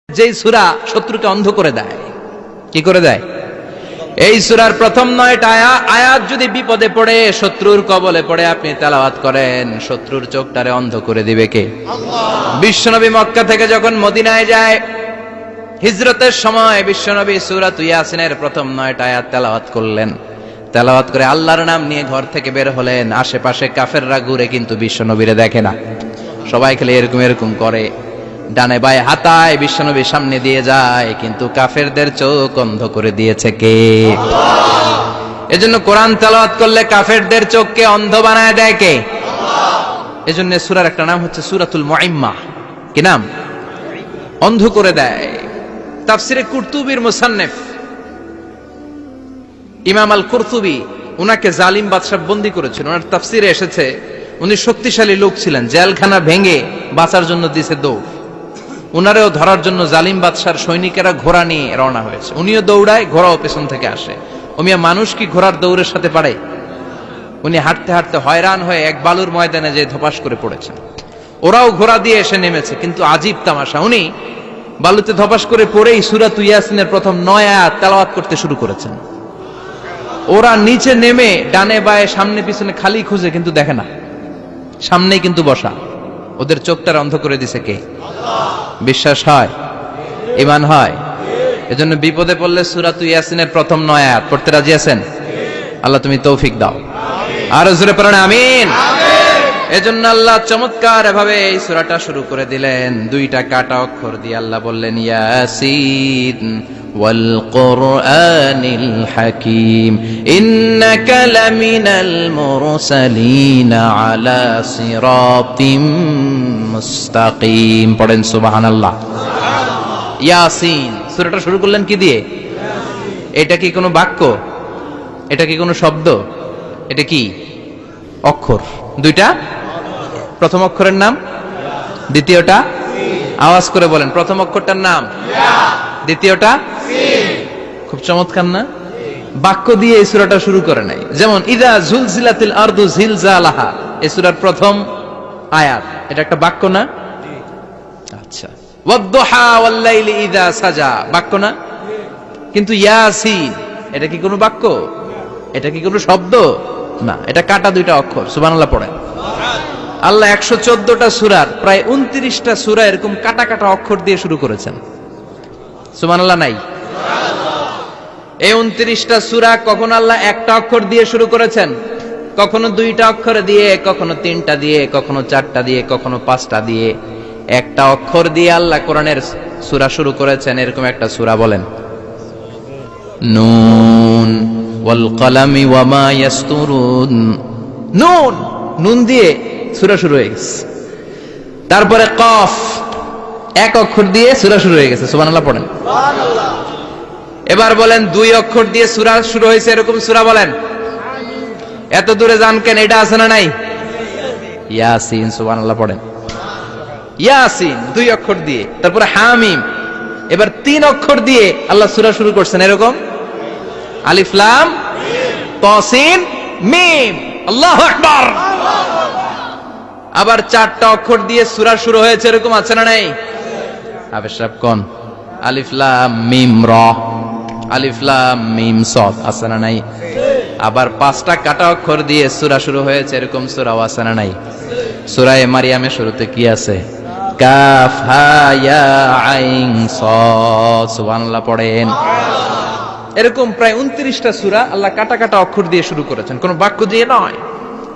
যেই সূরা শত্রুকে অন্ধ করে দেয়। কি করে দেয়? এই সূরার প্রথম 9টা আয়াত যদি বিপদে পড়ে, শত্রুর কবলে পড়ে আপনি তেলাওয়াত করেন, শত্রুর চোখটারে অন্ধ করে দিবে কে? আল্লাহ। বিশ্বনবী মক্কা থেকে যখন মদিনায় যায়, হিজরতের সময় বিশ্বনবী সূরাত ইয়াসিনের প্রথম 9টা আয়াত তেলাওয়াত করলেন। তেলাওয়াত করে আল্লাহর নাম নিয়ে ঘর থেকে বের হলেন। আশেপাশে কাফেররা ঘুরে কিন্তু বিশ্বনবীরে দেখে না, সবাই খেলে এরকম এরকম করে, ডানে বায়ে হাতায় বিশ্বনবীর সামনে দিয়ে যায়, কিন্তু কাফেরদের চোখ অন্ধ করে দিয়েছে কে? আল্লাহ। এজন্য কোরআন তেলাওয়াত করলে কাফেরদের চোখকে অন্ধ বানায় দেয় কে? আল্লাহ। এজন্য সূরার একটা নাম হচ্ছে সূরাতুল মুইম্মাহ। কি নাম? অন্ধ করে দেয়। তাফসিরে কুরতুবীর মুসান্নিফ ইমাম আল কুরতুবী, উনাকে জালিম বাদশা বন্দী করেছিল। ওনার তাফসিরে এসেছে উনি শক্তিশালী লোক ছিলেন, জেলখানা ভেঙে বাঁচার জন্য দিছে দৌড়। উনারেও ধরার জন্য জালিম বাদশার সৈনিকেরা ঘোড়া নিয়ে রওনা হয়েছে। উনিও দৌড়ায়, ঘোড়াও পেছন থেকে আসে। ওমিয়া মানুষ কি ঘোড়ার দৌড়ের সাথে পারে? উনি হাঁটতে হাঁটতে হয়রান হয়ে এক বালুর ময়দানে যে ধপাস করে পড়েছেন। ওরাও ঘোড়া দিয়ে এসে নেমেছে, কিন্তু আজীব তামাশা, উনি বালুতে ধপাস করে পড়েই সূরা ইয়াসিনের প্রথম 9 আয়াত তেলাওয়াত করতে শুরু করেছেন। ওরা নিচে নেমে ডানে বায়ে সামনে পিছনে খালি খুঁজে, কিন্তু দেখে না, সামনেই কিন্তু বসা। ওদের চোখটার অন্ধ করে দিছে কে? আল্লাহ। বিশ্বাস হয়? ঈমান হয়? এজন্য বিপদে পড়লে সূরা ইয়াসিনের প্রথম 9 আয়াত পড়তে রাজি আছেন? আল্লাহ তুমি তৌফিক দাও। আর জোরে পড়েন আমিন। এজন্য আল্লাহ চমৎকার ভাবে এই সূরাটা শুরু করে দিলেন। 2টা কাটা অক্ষর দিয়ে আল্লাহ বললেন ইয়াসিন ওয়াল কুরআনিল হাকীম ইন্নাকা লামিনাল মুরসালিন আলা সিরাতিম মুস্তাকিম। পড়েন সুবহানাল্লাহ। ইয়াসিন সূরাটা শুরু করলেন কি দিয়ে? এটা কি কোনো বাক্য? এটা কি কোনো শব্দ? এটা কি অক্ষর? 2টা। প্রথম অক্ষরের নাম, দ্বিতীয়টা আওয়াজ করে বলেন, প্রথম অক্ষরটার নাম, দ্বিতীয়টা। খুব চমৎকার না? বাক্য দিয়ে এই সূরাটা শুরু করে নাই। যেমন ইযা জুলজিলাতিল আরদু জিলজালাহা, এই সূরার প্রথম আয়াত, এটা একটা বাক্য না? আচ্ছা। ওয়াদ-দুহা ওয়াল-লাইলি ইযা সাজা, বাক্য না? কিন্তু ইয়াসিন, এটা কি কোনো বাক্য? এটা কি কোনো শব্দ? না, এটা কাটা 2টা অক্ষর। সুবহানাল্লাহ পড়েন। আল্লাহ 114টা সূরার প্রায় 29টা সূরা এরকম কাটা কাটা অক্ষর দিয়ে শুরু করেছেন। সুবহানাল্লাহ নাই? এই 29টা সূরা কখনো আল্লাহ একটা অক্ষর দিয়ে শুরু করেছেন, কখনো 2টা অক্ষর দিয়ে, কখনো 3টা দিয়ে, কখনো 4টা দিয়ে, কখনো 5টা দিয়ে। একটা অক্ষর দিয়ে আল্লাহ কোরআনের সূরা শুরু করেছেন। এরকম একটা সূরা বলেন, নুন ওয়াল কলামি ওয়া মা ইয়াসতুরুন। নুন, নুন দিয়ে সূরা শুরু হয়ে গেছে। তারপরে কফ, এক অক্ষর দিয়ে সূরা শুরু হয়ে গেছে। সুবহানাল্লাহ পড়েন। সুবহানাল্লাহ। এবার বলেন 2 অক্ষর দিয়ে সূরা শুরু হয়েছে, এরকম সূরা বলেন। এত দূরে যান কেন? এটা আছে না নাই? ইয়াসিন। সুবহানাল্লাহ পড়েন। ইয়াসিন 2 অক্ষর দিয়ে। তারপরে হামিম। এবার 3 অক্ষর দিয়ে আল্লাহ সূরা শুরু করছেন, এরকম আলিফ লাম তাসিন মিম। আল্লাহু আকবার। আবার 4টা অক্ষর দিয়ে সূরা শুরু হয়েছে, এরকম আছে না নাই? হাফেজ সাহেব কোন? আলিফ লাম মিম র, আলিফ লাম মিম সাদ, আছে না নাই? আবার 5টা কাটা অক্ষর দিয়ে সূরা শুরু হয়েছে, এরকম সূরাও আছে না নাই? সূরা মারিয়ামের শুরুতে কি আছে? কাফ হা ইয়া আইন সাদ। সুবহানাল্লাহ পড়েন। এরকম প্রায় 29টা সূরা আল্লাহ কাটা কাটা অক্ষর দিয়ে শুরু করেছেন। কোনো বাক্য দিয়ে নয়,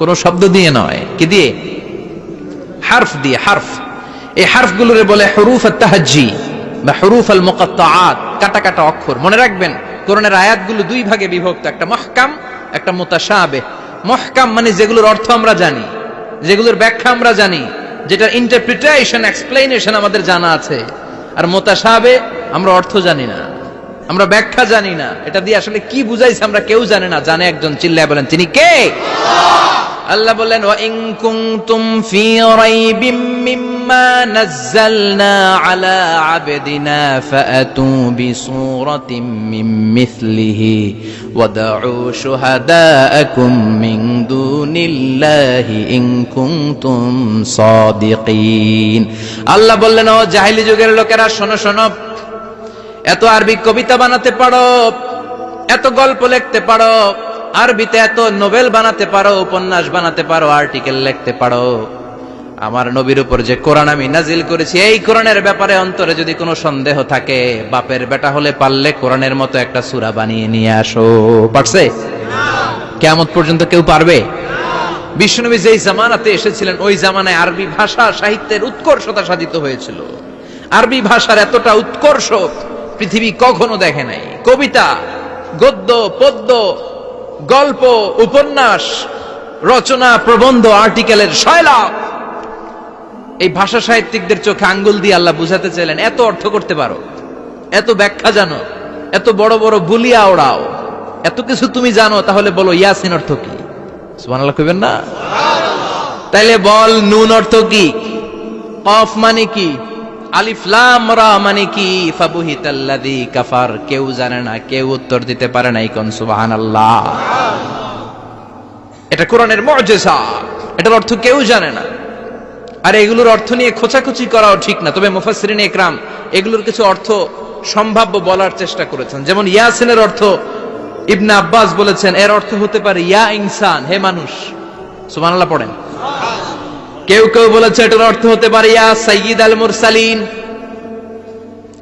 কোনো শব্দ দিয়ে নয়। কি দিয়ে? হারফ দিয়ে। হারফ, এই হারফগুলোরে বলে হুরুফ আত-তাহাজ্জি বা হুরুফ আল-মুকাত্তাআত, কাটা কাটা অক্ষর। মনে রাখবেন কোরআনের আয়াতগুলো 2 ভাগে বিভক্ত, একটা মুহকাম, একটা মুতাশাবিহ। মুহকাম মানে যেগুলোর অর্থ আমরা জানি, যেগুলোর ব্যাখ্যা আমরা জানি, যেটার ইন্টারপ্রিটেশন, এক্সপ্লেনেশন আমাদের জানা আছে। আর মুতাশাবিহ আমরা অর্থ জানি না, আমরা ব্যাখ্যা জানি না, এটা দিয়ে আসলে কি বুঝাইছে আমরা কেউ জানে না। জানে একজন, চিল্লায় বলেন তিনি কে? আল্লাহ। আল্লাহ বললেন ওয়া ইন কুনতুম ফি রাইবিম মিম্মা নাযালনা আলা আবদিনা ফাআতু বিসূরাতিন মিন মিসলিহি ওয়াদউ শুহাদাআকুম মিন দুনিল্লাহি ইন কুনতুম সাদিকিন। আল্লাহ বললেন ও জাহেলি যুগের লোকেরা শোনো শোনো, এত আরবি কবিতা বানাতে পারো, এত গল্প লিখতে পারো, আরবিতে এত নোবেল বানাতে পারো, উপন্যাস বানাতে পারো, আর্টিকেল লিখতে পারো, আমার নবীর উপর যে কোরআন আমি নাজিল করেছি এই কোরআনের ব্যাপারে অন্তরে যদি কোনো সন্দেহ থাকে, বাপের বেটা হলে পারলে কোরআনের মতো একটা সূরা বানিয়ে নিয়ে আসো। পারছে? কিয়ামত পর্যন্ত কেউ পারবে? বিশ্বনবী যেই জামানাতে এসেছিলেন ওই জামানায় আরবি ভাষা সাহিত্যের উৎকর্ষতা সাধিত হয়েছিল। আরবি ভাষার এতটা উৎকর্ষ পৃথিবী কখনো দেখে নাই। কবিতা, গদ্য, পদ্য, গল্প, উপন্যাস, রচনা, প্রবন্ধ, আর্টিকেলের শয়লাভ। এই ভাষা সাহিত্যিকদের চোখে আঙ্গুল দিয়ে আল্লাহ বুঝাতে চাইলেন এত অর্থ করতে পারো, এত ব্যাখ্যা জানো, এত বড় বড় বুলিয়া ওড়াও, এত কিছু তুমি জানো, তাহলে বলো ইয়াসিন অর্থ কি? সুবহানাল্লাহ কইবেন না? তাইলে বল নুন অর্থ কি, কফ মানে কি, আলিফ লাম রা মানে কি, ফাবুহিতাল্লাযী কাফার। কেউ জানে না, কেউ উত্তর দিতে পারে না। কোন সুবহানাল্লাহ। এটা কোরআনের মুজিজা, এটার অর্থ কেউ জানে না। আর এগুলোর অর্থ নিয়ে খোঁচাখুচি করাও ঠিক না। তবে মুফাসসিরিনে ইকরাম এগুলোর কিছু অর্থ সম্ভাব্য বলার চেষ্টা করেছেন। যেমন ইয়াসিনের অর্থ ইবনে আব্বাস বলেছেন এর অর্থ হতে পারে ইয়া ইনসান, হে মানুষ। সুবহানাল্লাহ পড়েন। কেউ কেউ বলেছে এটার অর্থ হতে পারে ইয়া সাইয়্যিদ আল মুরসালিন।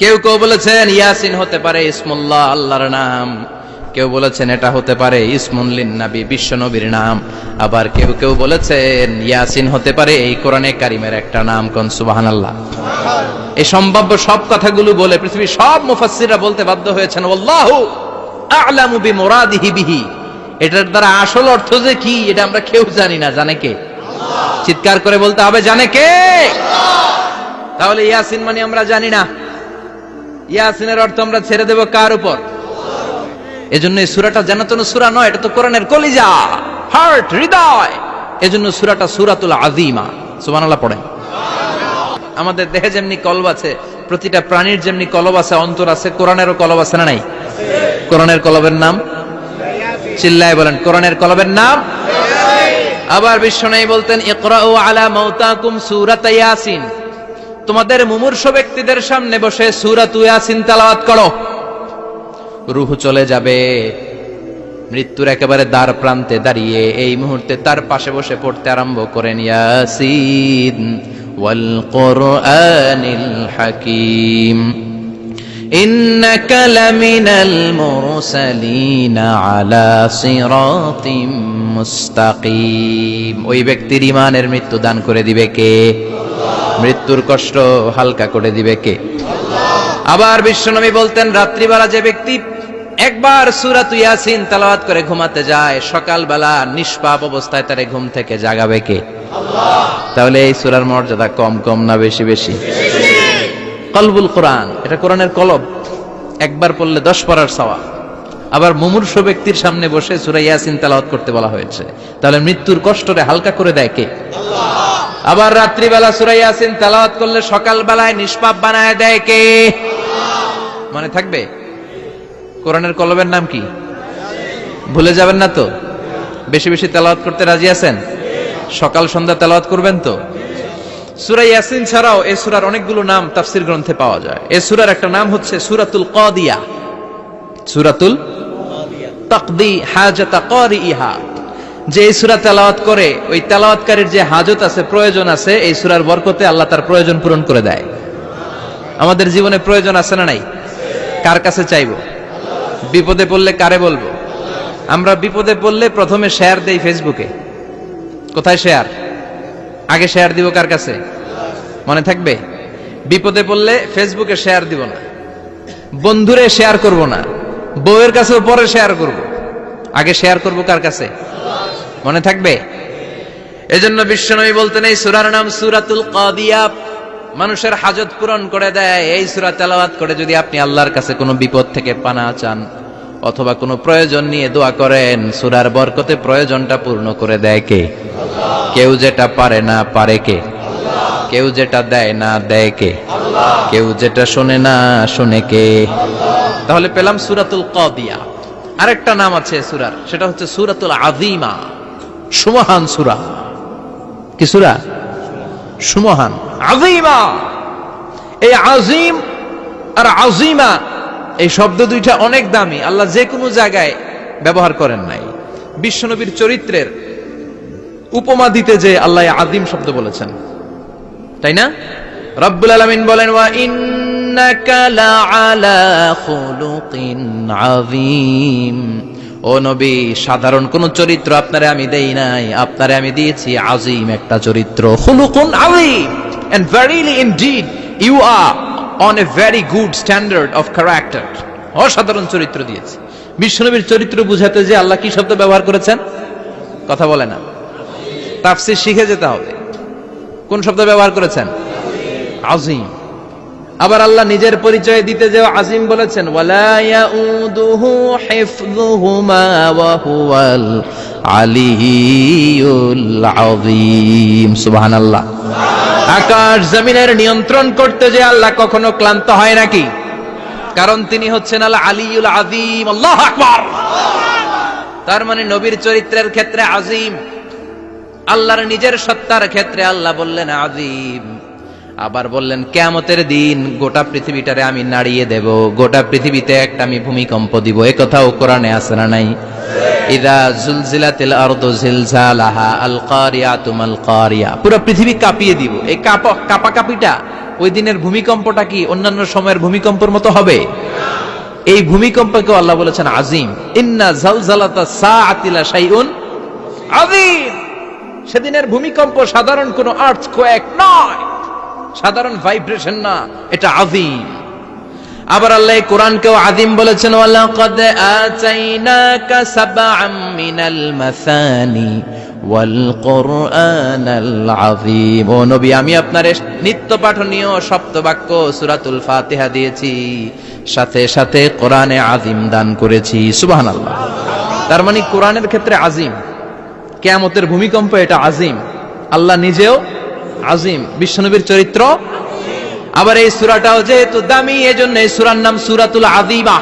কেউ কেউ বলেছেন ইয়াসিন হতে পারে ইসমুল্লাহ, আল্লাহর নাম। কেউ বলেছেন এটা হতে পারে ইসমুন লিন নবী, বিশ্ব নবীর নাম। আবার কেউ কেউ বলেছেন ইয়াসিন হতে পারে এই কোরআনে কারিমের একটা নাম। কোন সুবহানাল্লাহ। এই সম্ভাব্য সব কথাগুলো বলে পৃথিবীর সব মুফাসসিররা বলতে বাধ্য হয়েছেন আল্লাহু আ'লামু বিমুরাদিহি বিহি। এটার দ্বারা আসল অর্থ যে কি এটা আমরা কেউ জানি না। জানে কে? চিৎকার করে বলতে হবে জানে কে? তাহলে ইয়াসিন মানে আমরা জানি না। ইয়াসিনের অর্থ আমরা ছেড়ে দেব কার উপর? এজন্য এই সূরাটা জান্নাতুন সূরা নয়, এটা তো কোরআনের কলিজা, হার্ট, হৃদয়। এজন্য সূরাটা সূরাতুল আযীমা। সুবহানাল্লাহ পড়েন। আমাদের দেহে যেমনি কলব আছে, প্রতিটা প্রাণীর যেমনি কলব আছে, অন্তর আছে, কোরআনেরও কলব আছে না নাই? কোরআনের কলবের নাম চিল্লায় বলেন, কোরআনের কলবের নাম। আবার বিশ্বনবী বলতেন ইকরাউ আলা মাউতাকুম সূরাত ইয়াসিন। তোমাদের মুমূর্ষু ব্যক্তিদের সামনে বসে সূরাত ইয়াসিন তেলাওয়াত করো। রূহ চলে যাবে, মৃত্যুর একেবারে দ্বার প্রান্তে দাঁড়িয়ে এই মুহূর্তে তার পাশে বসে পড়তে আরম্ভ করেন ইয়াসিন ওয়াল কুরআনিল হাকীম ইন্নাকা লামিনাল মুরসালিনা আলা সিরাতিম মুস্তাকিম। ওই ব্যক্তির ঈমানের মৃত্যু দান করে দিবে কে? মৃত্যুর কষ্ট হালকা করে দিবে কে? আবার বিশ্বনবী বলতেন রাত্রিবেলা যে ব্যক্তি একবার সূরাত ইয়াসিন তেলাওয়াত করে ঘুমাতে যায়, সকালবেলা নিষ্পাপ অবস্থায় তারে ঘুম থেকে জাগাবে কে? আল্লাহ। তাহলে এই সূরার মর্যাদা কম কম না বেশি বেশি? কলবুল কোরআন, এটা কোরআনের কলব। একবার পড়লে 10 পড়ার সওয়াব। আবার মুমূর্ষু ব্যক্তির সামনে বসে সূরা ইয়াসিন তেলাওয়াত করতে বলা হয়েছে। তাহলে মৃত্যুর কষ্টরে হালকা করে দেয় কে? আল্লাহ। আবার রাত্রিবেলা সূরা ইয়াসিন তেলাওয়াত করলে সকালবেলায় নিষ্পাপ বানায় দেয় কে? আল্লাহ। মনে থাকবে? কোরআনের কলবের নাম কি? ভুলে যাবেন না তো? বেশি বেশি তেলাওয়াত করতে রাজি আছেন? সকাল সন্ধ্যা তেলাওয়াত করবেন তো? সূরা ইয়াসিন ছাড়াও এই সূরার অনেকগুলো নাম তাফসীর গ্রন্থে পাওয়া যায়। এই সূরার একটা নাম হচ্ছে সূরাতুল কাদিয়া। সূরাতুল তাকদি হাজাতা কারিইহা। যে এই সূরা তেলাওয়াত করে ওই তেলাওয়াতকারীর যে হাজত আছে, প্রয়োজন আছে, এই সূরার বরকতে আল্লাহ তার প্রয়োজন পূরণ করে দেয়। আমাদের জীবনে প্রয়োজন আছে না নাই? কার কাছে চাইবো? বিপদে পড়লে কারে বলবো? আমরা বিপদে পড়লে প্রথমে শেয়ার দেই ফেসবুকে। কোথায় শেয়ার? আগে শেয়ার দিব কার কাছে? মনে থাকবে? বিপদে পড়লে ফেসবুকে শেয়ার দিব না, বন্ধুরে শেয়ার করব না, বউয়ের কাছেও পরে শেয়ার করব, আগে শেয়ার করব কার কাছে? মনে থাকবে? এজন্য বিশ্বনবী বলতেন এই সূরার নাম সূরাতুল কাদিয়া। মানুষের হাজত পূরণ করে দেয়। এই সূরা তেলাওয়াত করে যদি আপনি আল্লাহর কাছে কোনো বিপদ থেকে পানা চান, অথবা কোনো প্রয়োজন নিয়ে দোয়া করেন, সূরার বরকতে প্রয়োজনটা পূর্ণ করে দেয় কে? কেউ যেটা পারে না পারে কে? কেউ যেটা দেয় না দেয় কে? কেউ যেটা শোনে না শোনে কে? তাহলে পেলাম সূরাতুল কাদিয়া। আরেকটা নাম আছে সূরার, সেটা হচ্ছে সূরাতুল আযীমা, সুমহান সূরা। কি সূরা? সুমহান, আযীমা। এই আযীম আর আযীমা এই শব্দ দুইটা অনেক দামি, আল্লাহ যে কোনো জায়গায় ব্যবহার করেন নাই। বিশ্বনবীর চরিত্রের উপমা দিতে যে আল্লাহ আযীম শব্দ বলেছেন, তাই না? রব্বুল আলামিন বলেন, ওয়া ইন্নাকা লাআলা খুলুকিন আযীম। ও নবী, সাধারণ কোন চরিত্র আপনারে আমি দেই নাই, আপনারে আমি দিয়েছি আযীম একটা চরিত্র, খুলুকুন আযীম। And verily indeed you are on a very good standard of character. অসাধারণ চরিত্র দিয়েছি। বিশ্বনবীর চরিত্র বুঝাতে যে আল্লাহ কি শব্দ ব্যবহার করেছেন? কথা বলে না, তাফসীর শিখে যেতে হবে। কোন শব্দ ব্যবহার করেছেন? আযীম। আবার আল্লাহ নিজের পরিচয় দিতে যে আযীম বলেছেন, ওয়ালা ইয়াউদুহু হিফযুহুমা ওয়া হুয়াল আলিয়্যুল আযীম। সুবহানাল্লাহ। আকাশ জমিনের নিয়ন্ত্রণ করতে যে আল্লাহ কখনো ক্লান্ত হয় নাকি? কারণ তিনি হচ্ছেন আল আলিয়্যুল আযীম। আল্লাহু আকবার। তার মানে নবীর চরিত্রের ক্ষেত্রে আযীম, আল্লাহর নিজের সত্তার ক্ষেত্রে আল্লাহ বললেন আযীম। আবার বললেন কিয়ামতের দিন গোটা পৃথিবীটারে আমি নাড়িয়ে দেব, গোটা পৃথিবীতে একটা আমি ভূমিকম্প দিব। এই কথাও কোরআনে আছে না নাই? ইযা জুলজিলাতিল আরদু জিলজালাহা আল কারিয়াতু মাল কারিয়া। পুরো পৃথিবী কাঁপিয়ে দিব। এই কাঁপাকাঁপিটা, ওই দিনের ভূমিকম্পটা কি অন্যান্য সময়ের ভূমিকম্পের মতো হবে? এই ভূমিকম্পকে আল্লাহ বলেছেন আযীম। ইন্না জালজালাতাস সাআতি লা শাইউন আযীম। সেদিনের ভূমিকম্প সাধারণ কোনো আর্থকোয়েক নয়, সাধারণ ভাইব্রেশন না, এটা আযীম। আবার আল্লাহ কোরআনকেও আযীম বলেছেন, ওয়ালাকাদ আতাইনাকা সাবআম মিনাল মাসানি ওয়াল কুরআনাল আযীম। ও নবী, আমি আপনার নিত্য পাঠনীয় সপ্তবাক্য সূরাতুল ফাতিহা দিয়েছি, সাথে সাথে কোরআনে আযীম দান করেছি। সুবহানাল্লাহ। তার মানে কোরআনের ক্ষেত্রে আযীম, কিয়ামতের ভূমিকম্প এটা আযীম, আল্লাহ নিজেও আযীম, বিশ্বনবীর চরিত্র। আবার এই সূরাটাও যেহেতু দামি, এজন্য এই সূরার নাম সূরাতুল আযীমা,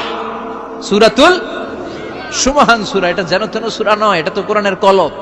সূরাতুল সুমহান সূরা। এটা যেন তেন সূরা নয়, এটা তো কোরআনের কলব।